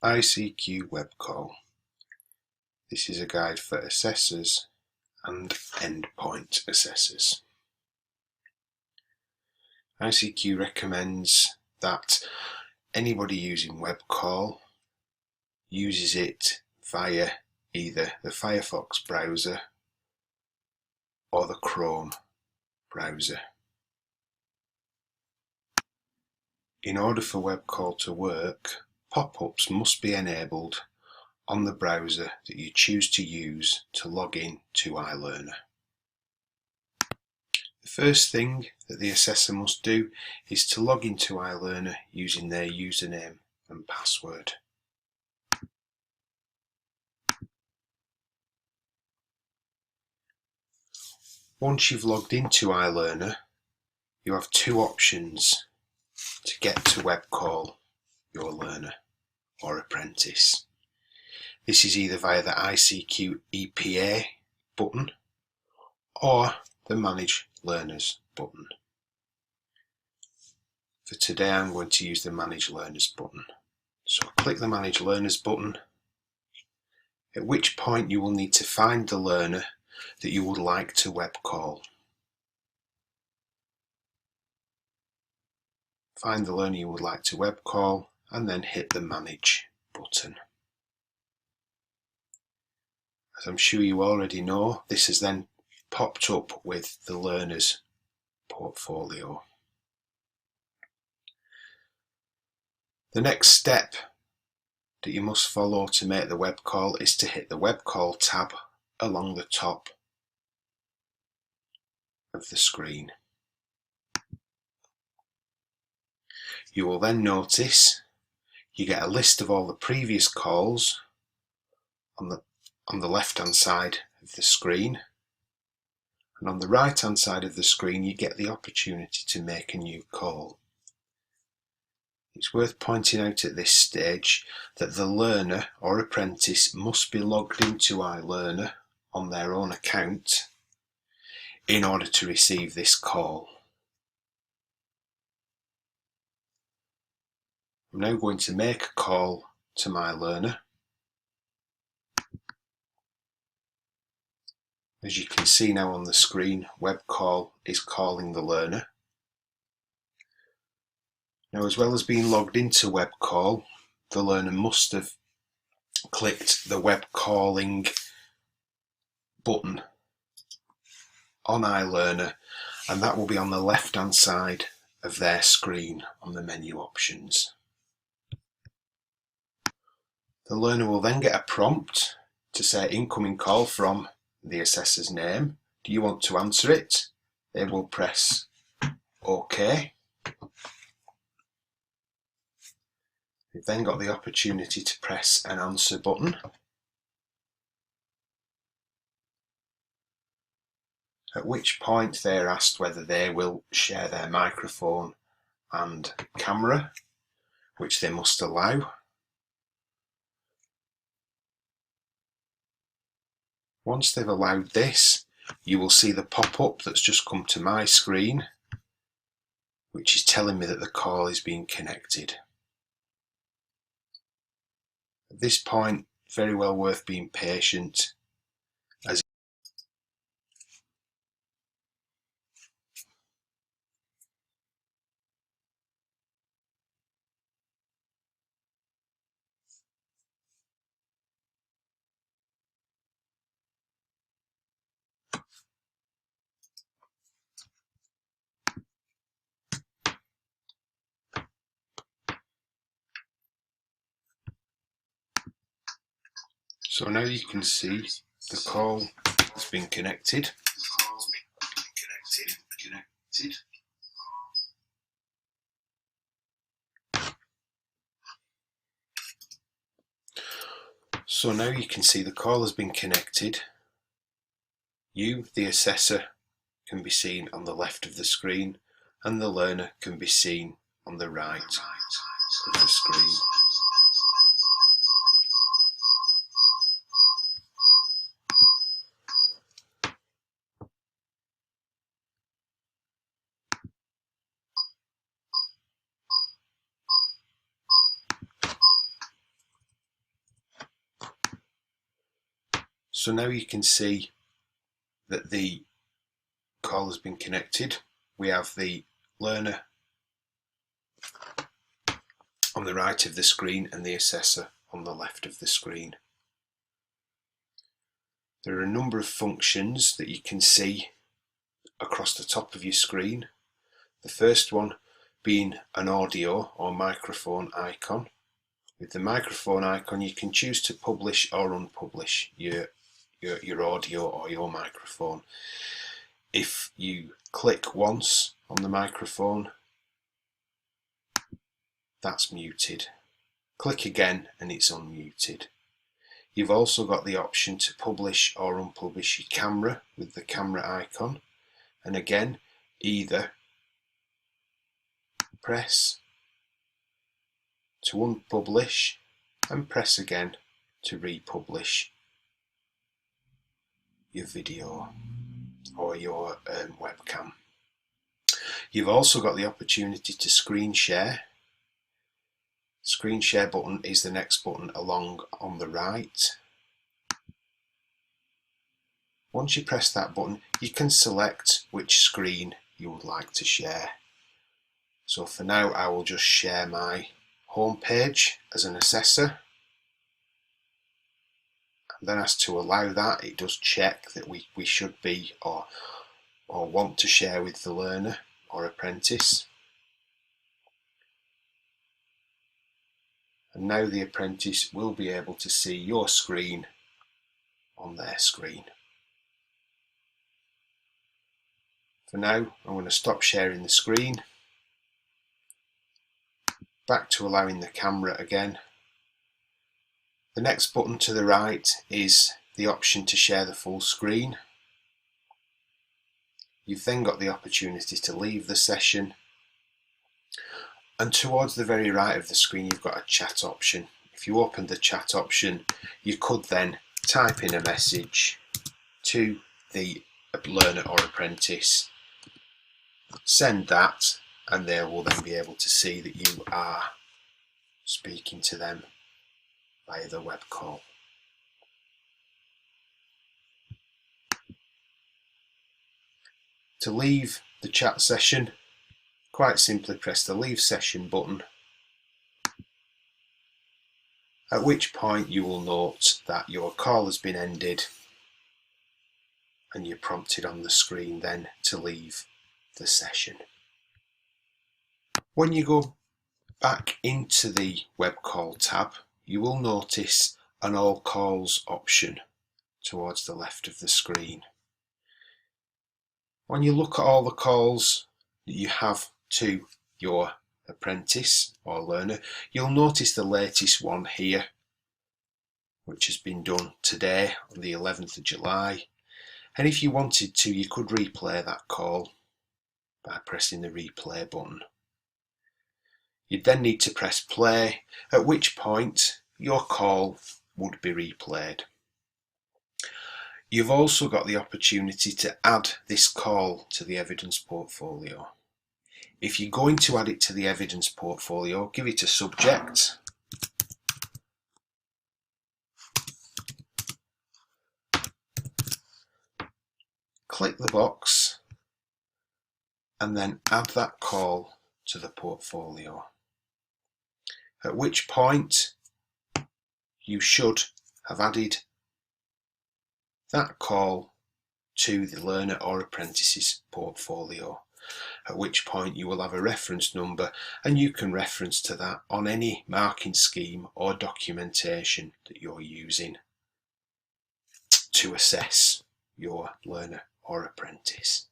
iCQ WebCall. This is a guide for assessors and endpoint assessors. iCQ recommends that anybody using WebCall uses it via either the Firefox browser or the Chrome browser. In order for WebCall to work, pop-ups must be enabled on the browser that you choose to use to log in to iLearner. The first thing that the assessor must do is to log into iLearner using their username and password. Once you've logged into iLearner, you have two options to get to WebCall your learner or apprentice. This is either via the iCQ EPA button or the Manage Learners button. For today I'm going to use the Manage Learners button. So click the Manage Learners button, at which point you will need to find the learner that you would like to WebCall. Find the learner you would like to WebCall and then hit the Manage button. As I'm sure you already know, this has then popped up with the learner's portfolio. The next step that you must follow to make the WebCall is to hit the WebCall tab along the top of the screen. You will then notice you get a list of all the previous calls on the left hand side of the screen, and on the right hand side of the screen you get the opportunity to make a new call. It's worth pointing out at this stage that the learner or apprentice must be logged into iLearner on their own account in order to receive this call. I'm now going to make a call to my learner. As you can see now on the screen, WebCall is calling the learner. Now, as well as being logged into WebCall, the learner must have clicked the web calling button on iLearner, and that will be on the left hand side of their screen on the menu options. The learner will then get a prompt to say incoming call from the assessor's name. Do you want to answer it? They will press OK. They've then got the opportunity to press an answer button, at which point they're asked whether they will share their microphone and camera, which they must allow. Once they've allowed this, you will see the pop-up that's just come to my screen, which is telling me that the call is being connected. At this point, very well worth being patient, as so now you can see the call has been connected. So now you can see the call has been connected. You, the assessor, can be seen on the left of the screen, and the learner can be seen on the right of the screen. So now you can see that the call has been connected. We have the learner on the right of the screen and the assessor on the left of the screen. There are a number of functions that you can see across the top of your screen. The first one being an audio or microphone icon. With the microphone icon, you can choose to publish or unpublish your audio or your microphone. If you click once on the microphone, that's muted. Click again and it's unmuted. You've also got the option to publish or unpublish your camera with the camera icon, and again, either press to unpublish and press again to republish your video or your webcam. You've also got the opportunity to screen share. Screen share button is the next button along on the right. Once you press that button, you can select which screen you would like to share. So for now, I will just share my home page as an assessor. And then as to allow that, it does check that we should be or want to share with the learner or apprentice. And now the apprentice will be able to see your screen on their screen. For now, I'm going to stop sharing the screen. Back to allowing the camera again. The next button to the right is the option to share the full screen. You've then got the opportunity to leave the session. And towards the very right of the screen, you've got a chat option. If you open the chat option, you could then type in a message to the learner or apprentice, send that, and they will then be able to see that you are speaking to them via the web call. To leave the chat session, quite simply press the leave session button, at which point you will note that your call has been ended and you're prompted on the screen then to leave the session. When you go back into the web call tab, you will notice an all calls option towards the left of the screen. When you look at all the calls that you have to your apprentice or learner, you'll notice the latest one here, which has been done today on the 11th of July. And if you wanted to, you could replay that call by pressing the replay button. You'd then need to press play, at which point your call would be replayed. You've also got the opportunity to add this call to the evidence portfolio. If you're going to add it to the evidence portfolio, give it a subject. Click the box and then add that call to the portfolio. At which point you should have added that call to the learner or apprentice's portfolio, at which point you will have a reference number and you can reference to that on any marking scheme or documentation that you're using to assess your learner or apprentice.